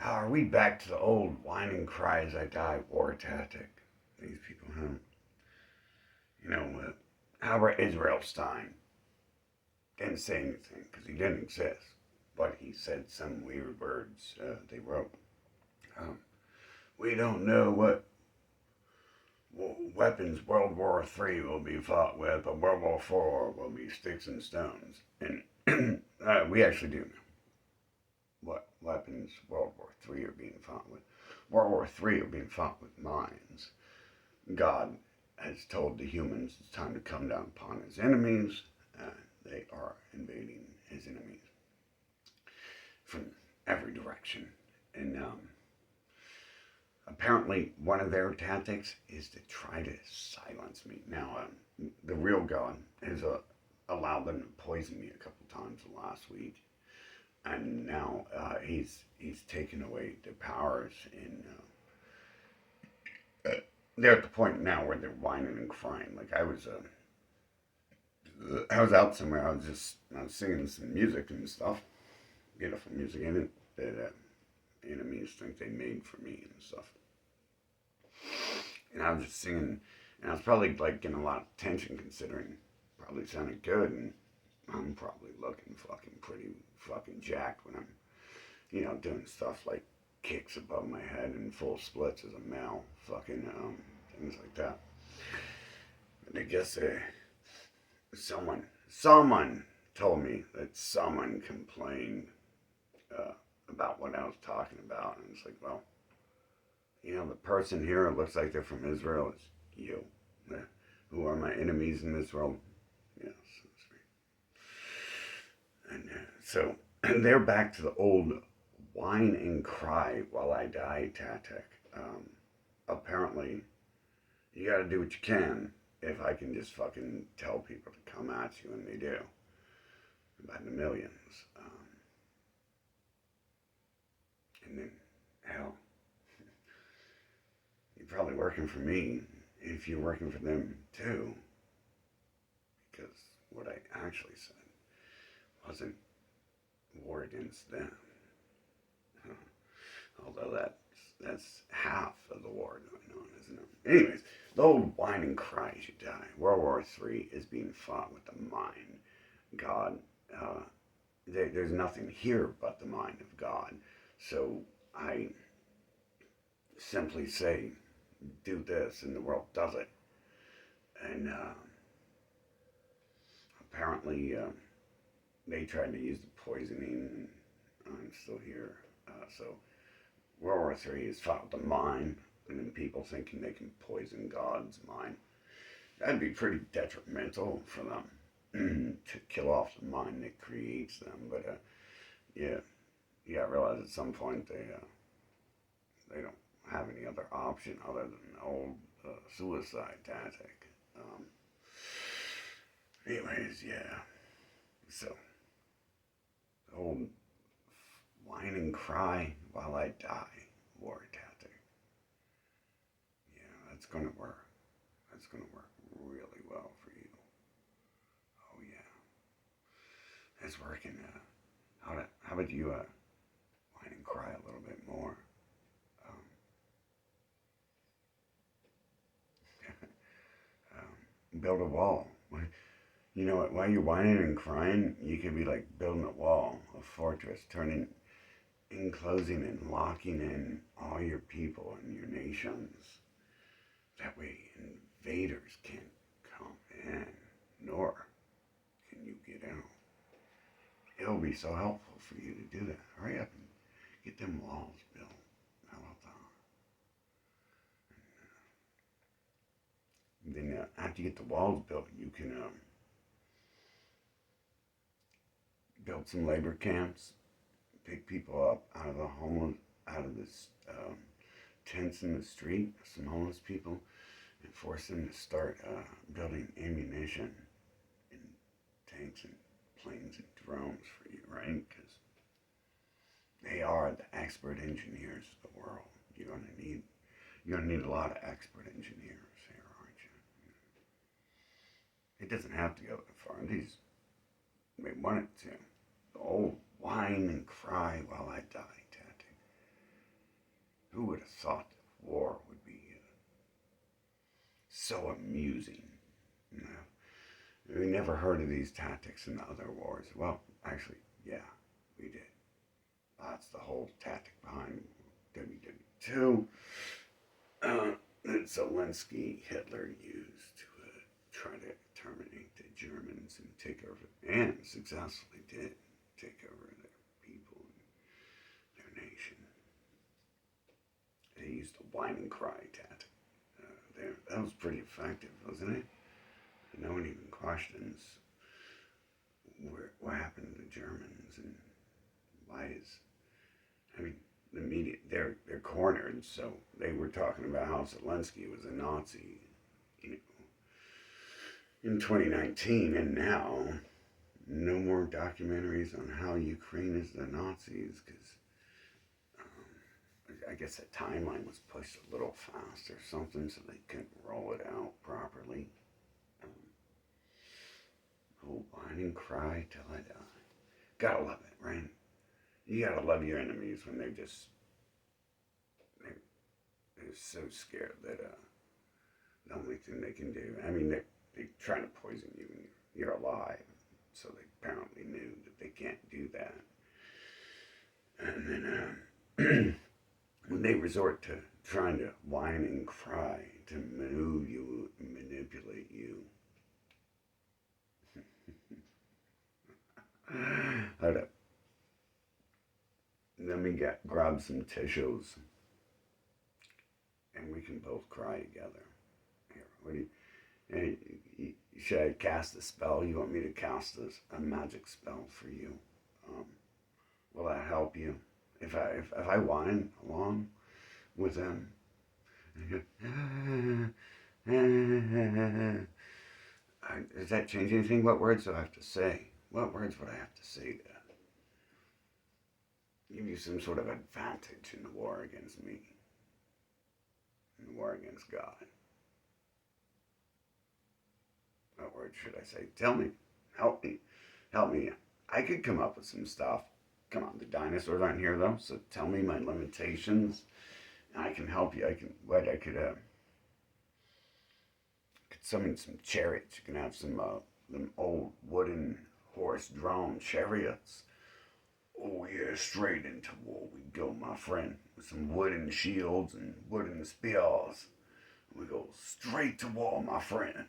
Are we back to the old whine and cry as I die war tactic? These people have. Albert Israel Stein didn't say anything because he didn't exist, but he said some weird words they wrote. Um, we don't know what weapons World War III will be fought with, but World War IV will be sticks and stones. And we actually do know what weapons World War III are being fought with. World War III are being fought with mines. God has told the humans it's time to come down upon his enemies. They are invading his enemies from every direction. And apparently, one of their tactics is to try to silence me. Now, the real God has allowed them to poison me a couple times last week, and now he's taken away their powers. And they're at the point now where they're whining and crying. Like I was out somewhere. I was singing some music and stuff, beautiful music in it that enemies think they made for me and stuff. And I was just singing, and I was probably like getting a lot of attention considering probably sounded good, and I'm probably looking fucking pretty fucking jacked when I'm, doing stuff like kicks above my head and full splits as a male, fucking things like that. And I guess someone told me that someone complained about what I was talking about, and it's like, well, the person here it looks like they're from Israel is you. Who are my enemies in this world? Yes, that's right. And so they're back to the old whine and cry while I die tactic. Apparently, you got to do what you can. If I can just fucking tell people to come at you, and they do by the millions. And then, hell, you're probably working for me if you're working for them too, because what I actually said wasn't war against them. Although that's half of the war going on, isn't it? Anyways, the old whine and cry as you die. World War III is being fought with the mind. God, there's nothing here but the mind of God. So I simply say, do this, and the world does it. And apparently, they tried to use the poisoning. I'm still here. So World War III is fought with the mind, and then people thinking they can poison God's mind. That'd be pretty detrimental for them to kill off the mind that creates them. But yeah, you gotta realize at some point they don't have any other option other than the old suicide tactic. Anyways, yeah. So the old whine and cry while I die war tactic. Yeah, that's gonna work. That's gonna work really well for you. Oh yeah, it's working. How about you whine and cry a little bit more? Build a wall. You know what? While you're whining and crying, you could be like building a wall, a fortress, turning, enclosing and locking in all your people and your nations. That way, invaders can't come in, nor can you get out. It'll be so helpful for you to do that. Hurry up and get them walls built. How about that? And then after you get the walls built, you can build some labor camps, pick people up out of the homeless, out of this tents in the street, some homeless people, and force them to start building ammunition and tanks and planes and drones for you, right? Because they are the expert engineers of the world. You're gonna need a lot of expert engineers here, aren't you? It doesn't have to go that far. These may want it to. The old whine and cry while I die tactic. Who would have thought that war would be so amusing? You know, we never heard of these tactics in the other wars. Well, actually, yeah, we did. That's the whole tactic behind WW2 that Zelensky, Hitler used to try to terminate the Germans and take over, and successfully did take over their people and their nation. They used the whine and cry tactic. That was pretty effective, wasn't it? No one even questions what happened to the Germans and why is. I mean, the media, they're cornered, so they were talking about how Zelensky was a Nazi, you know, in 2019, and now no more documentaries on how Ukraine is the Nazis, because I guess the timeline was pushed a little fast or something, so they couldn't roll it out properly. Oh, whine and cry till I die. Gotta love it, right? You gotta love your enemies when they're so scared that the only thing they can do. I mean, they're trying to poison you when you're alive, so they apparently knew that they can't do that. And then when they resort to trying to whine and cry to move you, manipulate you. Hold up. Let me grab some tissues, and we can both cry together. Here, what do you? Hey, should I cast a spell? You want me to cast a magic spell for you? Will that help you? If I whine along with them, does that change anything? What words do I have to say? What words would I have to say to give you some sort of advantage in the war against me, in the war against God? What words should I say? Tell me, help me, help me. I could come up with some stuff. Come on, the dinosaurs aren't here though, so tell me my limitations, and I can help you. I could summon some chariots. You can have some them old wooden horse-drawn chariots. Oh yeah, straight into war we go, my friend, with some wooden shields and wooden spears. We go straight to war, my friend.